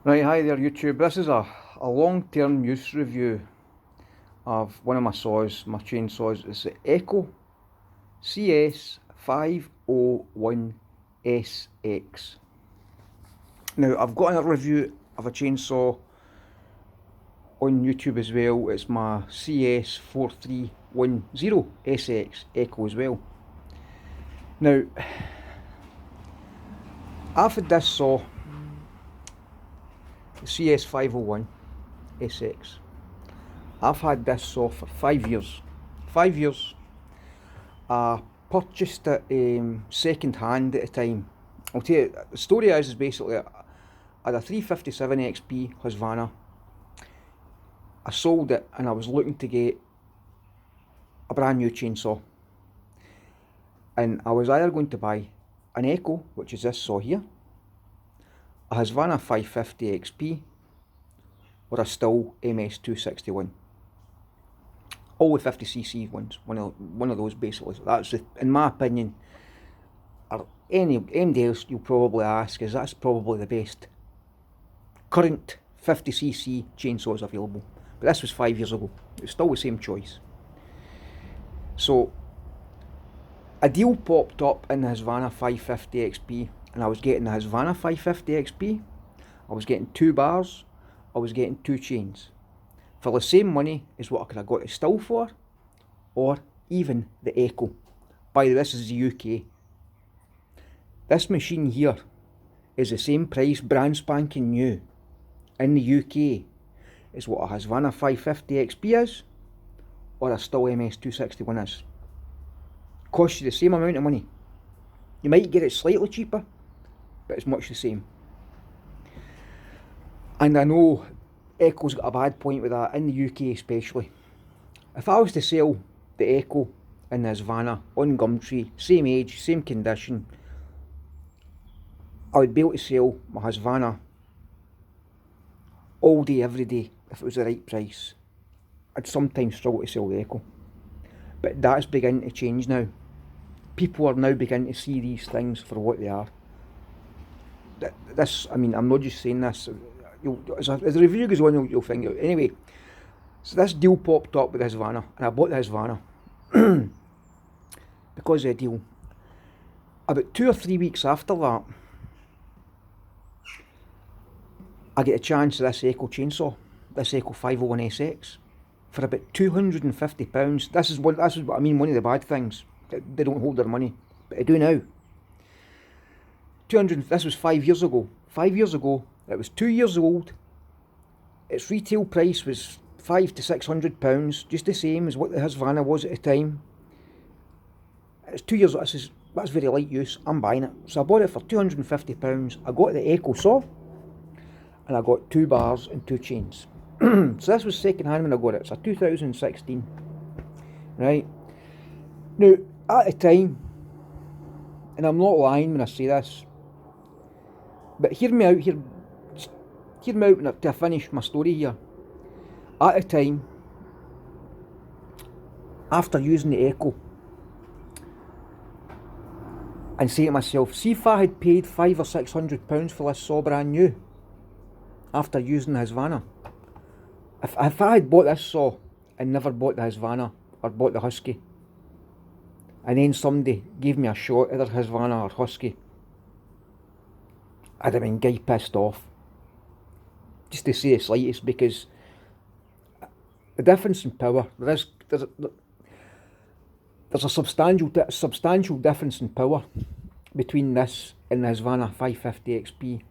Right, hi there YouTube. This is a long-term use review of one of my saws, my chainsaws. It's the Echo CS501SX. Now, I've got another review of a chainsaw on YouTube as well. It's my CS4310SX Echo as well. Now, I've had this saw, the CS501SX. I've had this saw for 5 years. 5 years. I purchased it second hand at the time. I'll tell you, the story is basically I had a 357 XP Husqvarna. I sold it and I was looking to get a brand new chainsaw. And I was either going to buy an Echo, which is this saw here, a Husqvarna 550 XP, or a Stihl MS261. All the 50cc ones, one of those basically. That's, in my opinion, or anybody else you'll probably ask, is that's probably the best current 50cc chainsaws available. But this was 5 years ago. It's still the same choice. So a deal popped up in the Husqvarna 550 XP, and I was getting the Husqvarna 550 XP. I was getting 2 bars. I was getting 2 chains for the same money as what I could have got the Stihl for, or even the Echo. By the way, this is the UK. This machine here is the same price, brand spanking new, in the UK as what a Husqvarna 550 XP is, or a Stihl MS261 is. Costs you the same amount of money. You might get it slightly cheaper, but it's much the same. And I know Echo's got a bad point with that, in the UK especially. If I was to sell the Echo and the Husqvarna on Gumtree, same age, same condition, I would be able to sell my Husqvarna all day, every day, if it was the right price. I'd sometimes struggle to sell the Echo. But that's beginning to change now. People are now beginning to see these things for what they are. This, I mean, I'm not just saying this. As the review goes on, you'll find out. Anyway, so this deal popped up with the Husqvarna, and I bought the Husqvarna because of the deal. About 2 or 3 weeks after that, I get a chance of this Echo chainsaw, this Echo 501SX, for about £250. This is what I mean. One of the bad things, they don't hold their money, but they do now. This was 5 years ago. 5 years ago, it was 2 years old. Its retail price was £500 to £600, just the same as what the Husqvarna was at the time. It's 2 years old. That's very light use. I'm buying it. So I bought it for £250. I got the Echo saw, and I got 2 bars and 2 chains. So this was second hand when I got it. It's a 2016. Right. Now, at the time, and I'm not lying when I say this, but hear me out here. Hear me out to finish my story here. At the time, after using the Echo, and saying to myself, see if I had paid £500 or £600 for this saw brand new, after using the Husqvarna, if I had bought this saw and never bought the Husqvarna or bought the Husky, and then somebody gave me a shot, either Husqvarna or Husky, I'd have been guy pissed off. Just to say the slightest, because the difference in power, there's a substantial difference in power between this and the Husqvarna 550 XP,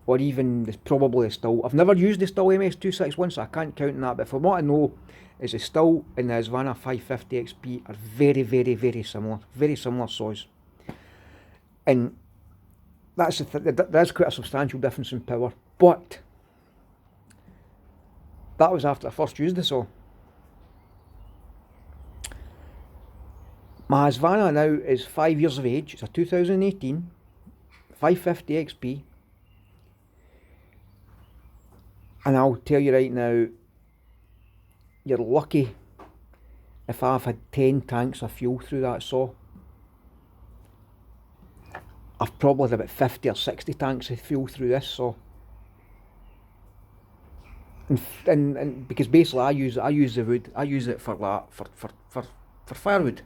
or even probably the Stihl. I've never used the Stihl MS261, so I can't count on that, but from what I know, is the Stihl and the Husqvarna 550 XP are very, very, very similar saws. And there's quite a substantial difference in power, but that was after I first used the saw. My Husqvarna now is 5 years of age. It's a 2018 550 XP, and I'll tell you right now, you're lucky if I've had 10 tanks of fuel through that saw. I've probably had about 50 or 60 tanks of fuel through this saw. And because basically I use the wood, I use it for that, for firewood.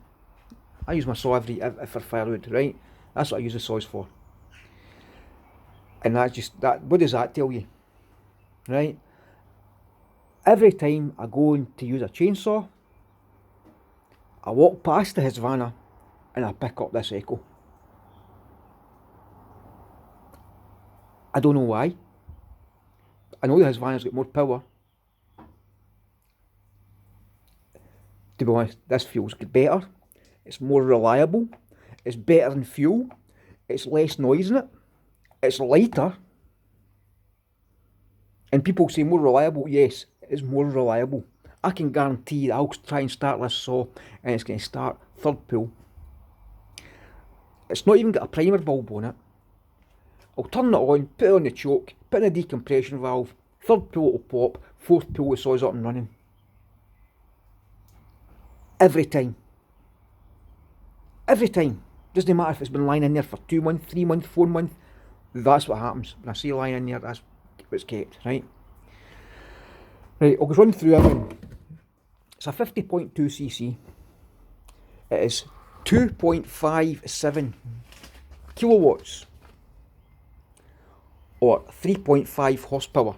I use my saw for firewood, right? That's what I use the saws for. And what does that tell you? Right? Every time I go in to use a chainsaw, I walk past the Husqvarna and I pick up this Echo. I don't know why. I know the Husqvarna's got more power. To be honest, this feels better. It's more reliable. It's better than fuel. It's less noise in it. It's lighter. And people say more reliable. Yes, it's more reliable. I can guarantee that I'll try and start this saw and it's going to start third pull. It's not even got a primer bulb on it. I'll turn it on, put it on the choke, put in a decompression valve, third pull it'll pop, fourth pull the saw's up and running. Every time. Every time. Doesn't matter if it's been lying in there for 2 months, 3 months, 4 months. That's what happens. When I say lying in there, that's what's kept, right? Right, I'll just run through everything. It's a 50.2cc. It is 2.57 kilowatts or 3.5 horsepower.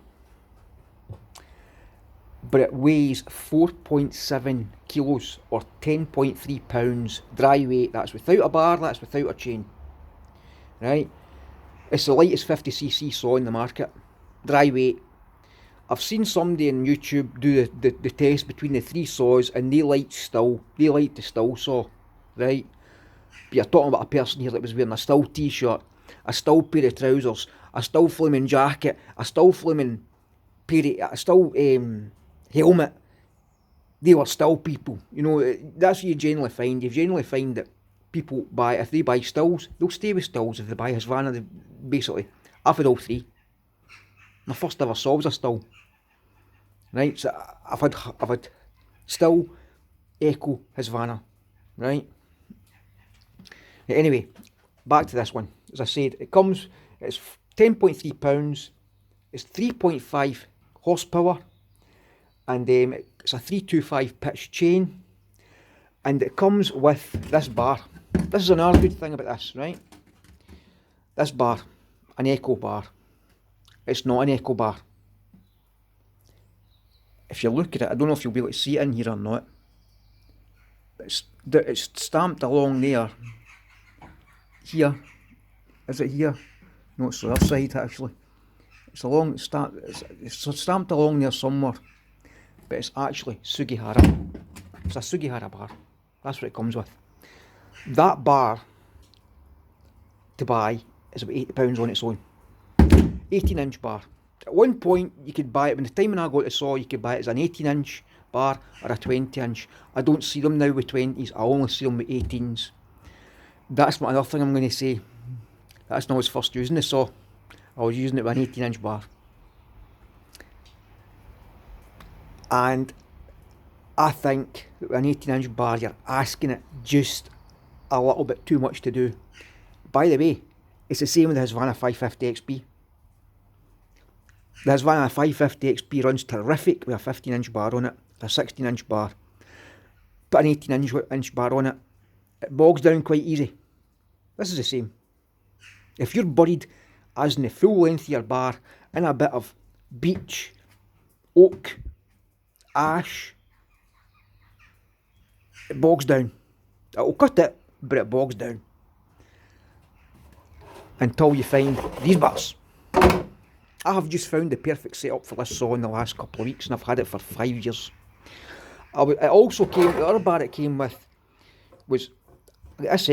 But it weighs 4.7 kilos or 10.3 pounds dry weight. That's without a bar, that's without a chain. Right? It's the lightest 50cc saw in the market. Dry weight. I've seen somebody on YouTube do the test between the three saws and they liked the Stihl saw. Right? But you're talking about a person here that was wearing a Stihl t-shirt, a Stihl pair of trousers, a Stihl flaming jacket, a Stihl flaming a Stihl helmet. They were Stihl people. You know, that's what you generally find. You generally find that people if they buy Stihls, they'll stay with Stihls. If they buy Husqvarna, basically, I've had all three. My first ever saw was a Stihl. Right, so I've had Stihl, Echo, Husqvarna. Right. Anyway, back to this one. As I said, it's 10.3 pounds, it's 3.5 horsepower, and it's a 325 pitch chain, and it comes with this bar. This is another good thing about this, right? This bar, an Echo bar. It's not an Echo bar. If you look at it, I don't know if you'll be able to see it in here or not, but it's stamped along there. Here. Is it here? No, it's the other side actually. It's stamped along there somewhere, but it's actually Sugihara. It's a Sugihara bar. That's what it comes with. That bar to buy is about £80 on its own. 18-inch bar. At one point you could buy it, when I got it saw, you could buy it as an 18-inch bar or a 20-inch. I don't see them now with 20s, I only see them with 18s. That's another thing I'm going to say. That's not I was first using the saw. I was using it with an 18-inch bar. And I think that with an 18-inch bar, you're asking it just a little bit too much to do. By the way, it's the same with the Husqvarna 550 XP. The Husqvarna 550 XP runs terrific with a 15-inch bar on it, a 16-inch bar. Put an 18-inch bar on it, it bogs down quite easy. This is the same. If you're buried, as in the full length of your bar, in a bit of beech, oak, ash, it bogs down. It'll cut it, but it bogs down. Until you find these bars. I have just found the perfect setup for this saw in the last couple of weeks, and I've had it for 5 years. It also came, the other bar it came with was this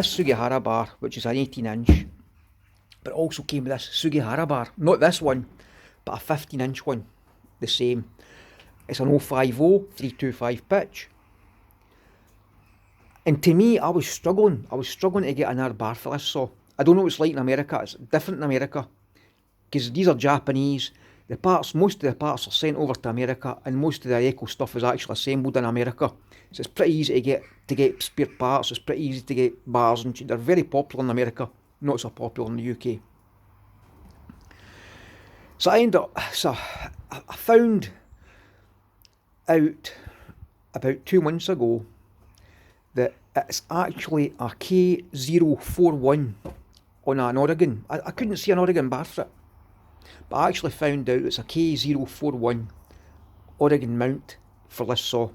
Sugihara bar, which is an 18-inch, but it also came with this Sugihara bar, not this one, but a 15-inch one, the same. It's an 050 325 pitch. And to me, I was struggling to get another bar for this saw. I don't know what it's like in America, it's different in America, because these are Japanese. Most of the parts are sent over to America, and most of the Echo stuff is actually assembled in America. So it's pretty easy to get spare parts. It's pretty easy to get bars, and they're very popular in America, not so popular in the UK. So I I found out about 2 months ago that it's actually a K041 on an Oregon. I couldn't see an Oregon bar for it, but I actually found out it's a K041 Oregon mount for this saw.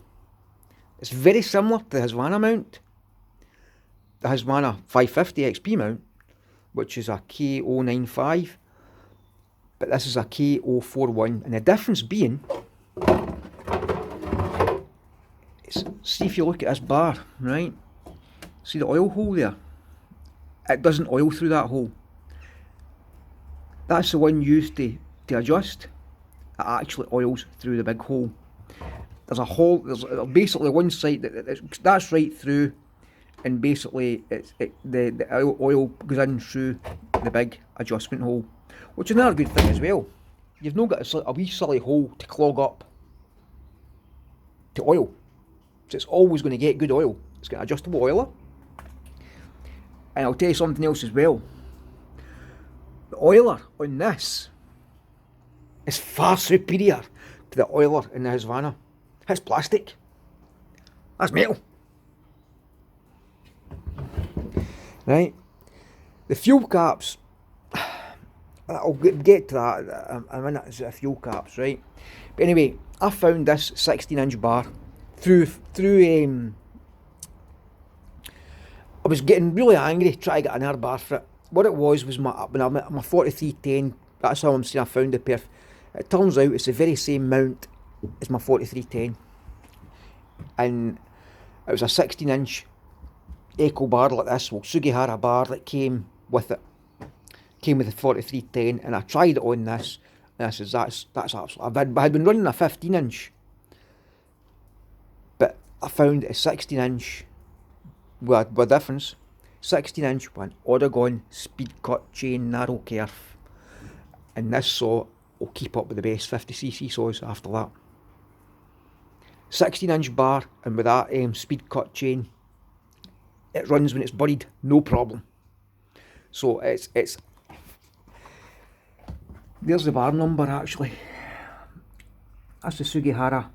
It's very similar to the Husqvarna mount, the Husqvarna 550 XP mount, which is a K095, but this is a K041, and the difference being, see if you look at this bar, right, see the oil hole there, it doesn't oil through that hole. That's the one used to adjust. It actually oils through the big hole. There's a hole, there's basically one side that's right through, and basically the oil goes in through the big adjustment hole, which is another good thing as well. You've not got a wee silly hole to clog up to oil, so it's always going to get good oil. It's got an adjustable oiler, and I'll tell you something else as well. The oiler on this is far superior to the oiler in the Husqvarna. It's plastic. That's metal. Right? The fuel caps, I'll get to that in a minute, the fuel caps, right? But anyway, I found this 16-inch bar through I was getting really angry trying to get an air bar for it. What it was my 4310, that's how I'm saying I found the perf. It turns out it's the very same mount as my 4310. And it was a 16-inch Echo bar like this, well, Sugihara bar that came with it. Came with the 4310, and I tried it on this, and I says, that's absolutely, I had been running a 15-inch, but I found a 16-inch, with a difference, 16-inch with an Oregon speed cut chain narrow kerf, and this saw will keep up with the best 50cc saws after that. 16-inch bar, and with that speed cut chain, it runs when it's buried, no problem. So it's there's the bar number actually. That's the Sugihara.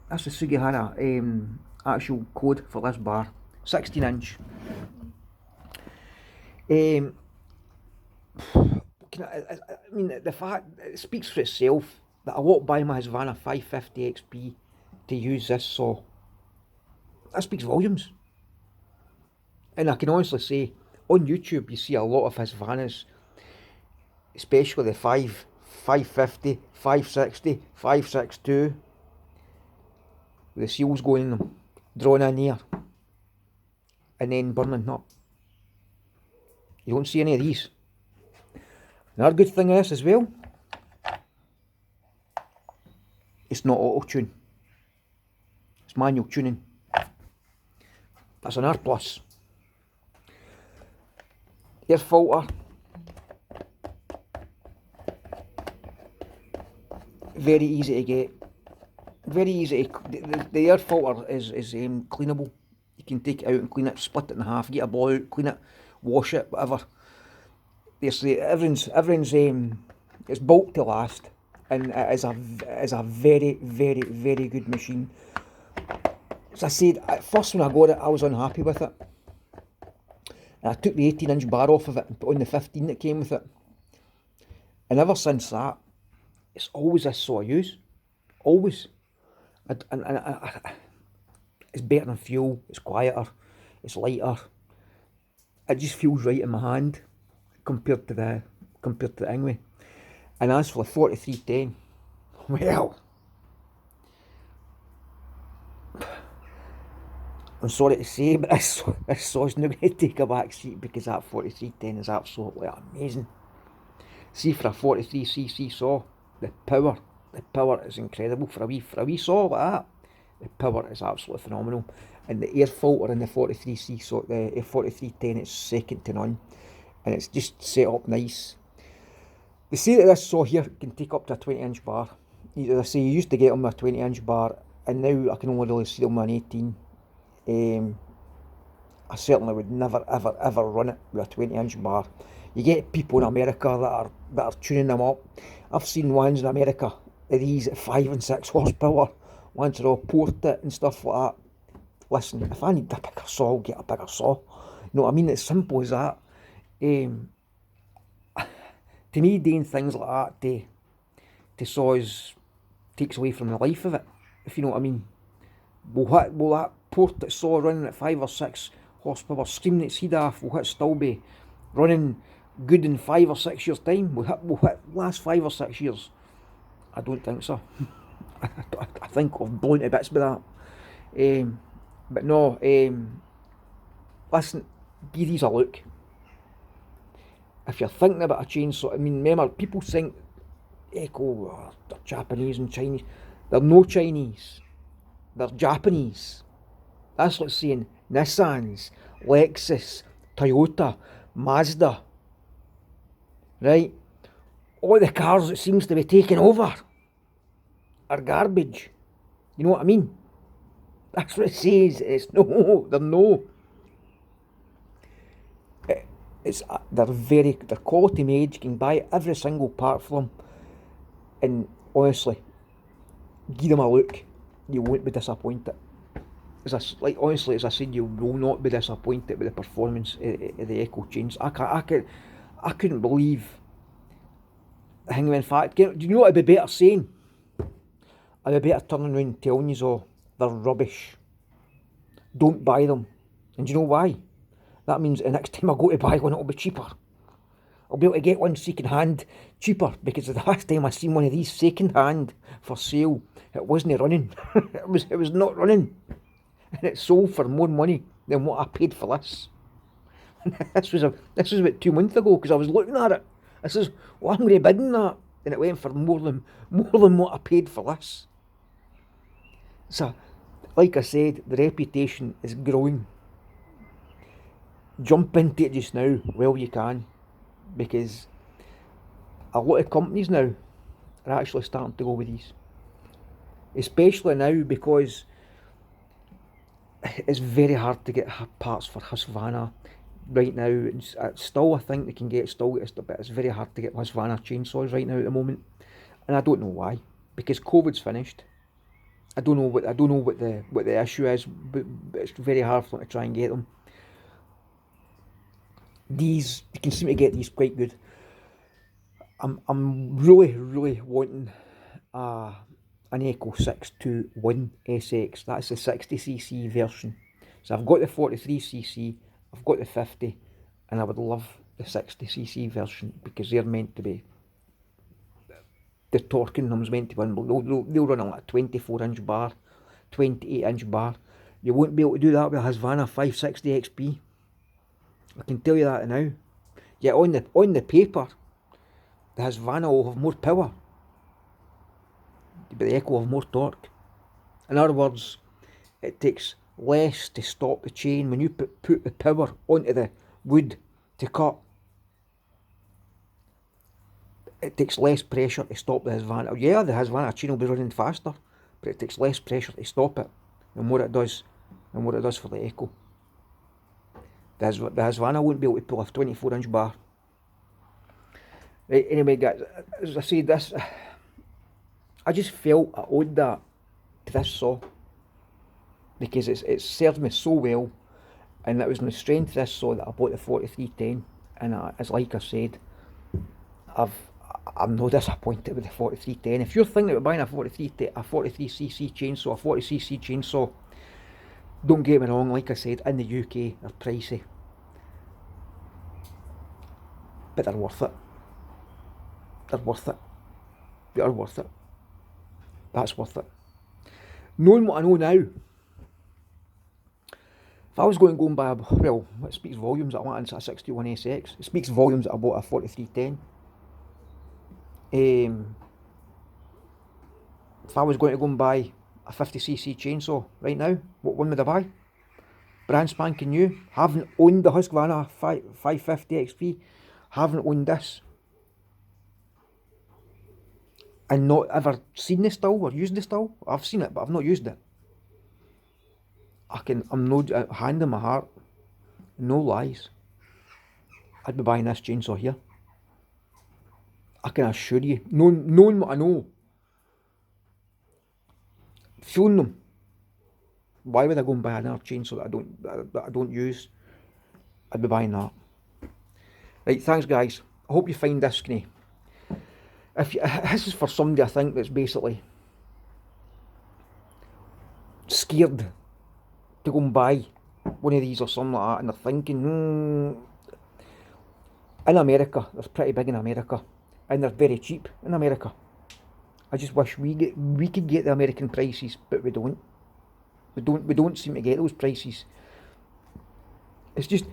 That's the Sugihara actual code for this bar. 16-inch. I mean, the fact it speaks for itself that I walked by my Husqvarna 550 XP to use this saw. That speaks volumes. And I can honestly say, on YouTube you see a lot of Husqvarnas, especially the 550, 560, 562, with the seals going in them, drawn in here, and then burning up. You don't see any of these. Another good thing of this as well, it's not auto tune, it's manual tuning. That's an R plus. Air filter, very easy to get. Very easy to, the air filter is cleanable. You can take it out and clean it, split it in half, get a ball out, clean it, wash it, whatever. Basically, everything's it's built to last, and it is a very, very, very good machine. As I said, at first when I got it, I was unhappy with it. And I took the 18-inch bar off of it and put on the 15 that came with it. And ever since that, it's always this saw I use. Always. And it's better than fuel, it's quieter, it's lighter. It just feels right in my hand compared to the Ingwe. And as for the 4310, well, I'm sorry to say, but this saw's not going to take a back seat, because that 4310 is absolutely amazing. See, for a 43cc saw, the power is incredible for a wee saw like that. The power is absolutely phenomenal, and the air filter in the 43cc saw, the 4310, is second to none, and it's just set up nice. They say that this saw here can take up to a 20-inch bar. They say you used to get them with a 20-inch bar, and now I can only really see them with an 18. I certainly would never ever run it with a 20-inch bar. You get people in America that are tuning them up. I've seen ones in America, these at 5 and 6 horsepower, ones that are all ported and stuff like that. Listen, if I need a bigger saw, I'll get a bigger saw. You know what I mean? It's simple as that. To me, doing things like that to saws takes away from the life of it, if you know what I mean. Will that ported saw running at 5 or 6 horsepower, screaming its head off, will it still be running good in 5 or 6 years' time? Will it last 5 or 6 years? I don't think so. I think I've blown to bits with that. But no, listen, give these a look. If you're thinking about a chainsaw, I mean, remember, people think Echo, they're Japanese and Chinese. They're no Chinese. They're Japanese. That's like saying Nissans, Lexus, Toyota, Mazda. Right? All the cars that seems to be taking over are garbage. You know what I mean? That's what it says. It's no, they're no. They're quality made. You can buy every single part from them, and honestly, give them a look. You won't be disappointed. Honestly, as I said, you will not be disappointed with the performance of the Echo chains. I couldn't believe. In fact, do you know what I'd be better saying? I'd be better turning around and telling you, oh, they're rubbish. Don't buy them. And do you know why? That means the next time I go to buy one, it'll be cheaper. I'll be able to get one second hand cheaper, because the last time I seen one of these second hand for sale, it wasn't running. it was not running, and it sold for more money than what I paid for this. this was about 2 months ago, because I was looking at it. I says, well, I'm going to bid on that, and it went for more than what I paid for this. So, like I said, the reputation is growing. Jump into it just now while you can, because a lot of companies now are actually starting to go with these, especially now because it's very hard to get parts for Husqvarna right now. It's still, I think they can get but it's very hard to get Husqvarna chainsaws right now at the moment, and I don't know why. Because COVID's finished. I don't know what the issue is, but it's very hard for them to try and get them. These, you can seem to get these quite good. I'm really wanting an Echo 621 SX. That's the 60cc version. So I've got the 43cc, I've got the 50, and I would love the 60cc version, because they're meant to be, the torque in them's meant to be unbelievable. They'll run on like a 24-inch bar, 28-inch bar. You won't be able to do that with a Husqvarna 560 XP. I can tell you that now. Yet on the paper, the Husqvarna will have more power, but the Echo will have more torque. In other words, it takes less to stop the chain when you put the power onto the wood to cut. It takes less pressure to stop the Husqvarna. Yeah, the Husqvarna chain will be running faster, but it takes less pressure to stop it than what it does for the Echo. The Husqvarna won't be able to pull a 24-inch bar. Right, anyway, guys, as I said, I just felt I owed that to this saw, because it served me so well, and it was in the strength of this saw that I bought the 4310, and as like I said, I'm no disappointed with the 4310. If you're thinking about buying a 43cc chainsaw, a 40cc chainsaw, don't get me wrong, like I said, in the UK they're pricey, but they're worth it. They're worth it. They are worth it. That's worth it. Knowing what I know now, if I was going to go and buy well, it speaks volumes that I want into a 61 SX. It speaks volumes that I bought a 4310. If I was going to go and buy a 50cc chainsaw right now, what one would I buy? Brand spanking new. Haven't owned the Husqvarna 550 XP. Haven't owned this. And not ever seen the style or used the style. I've seen it, but I've not used it. I'm no hand on my heart, no lies. I'd be buying this chainsaw here. I can assure you, knowing what I know, feeling them, why would I go and buy another chainsaw that I don't use? I'd be buying that. Right, thanks guys. I hope you find this kind of, this is for somebody I think that's basically scared to go and buy one of these or something like that, and they're thinking, in America, they're pretty big in America, and they're very cheap in America. I just wish we could get the American prices, but we don't. We don't seem to get those prices. It's just,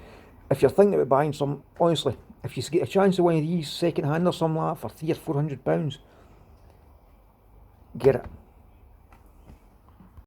if you're thinking about buying some, honestly, if you get a chance of one of these second hand or something like that for £300 or £400, get it.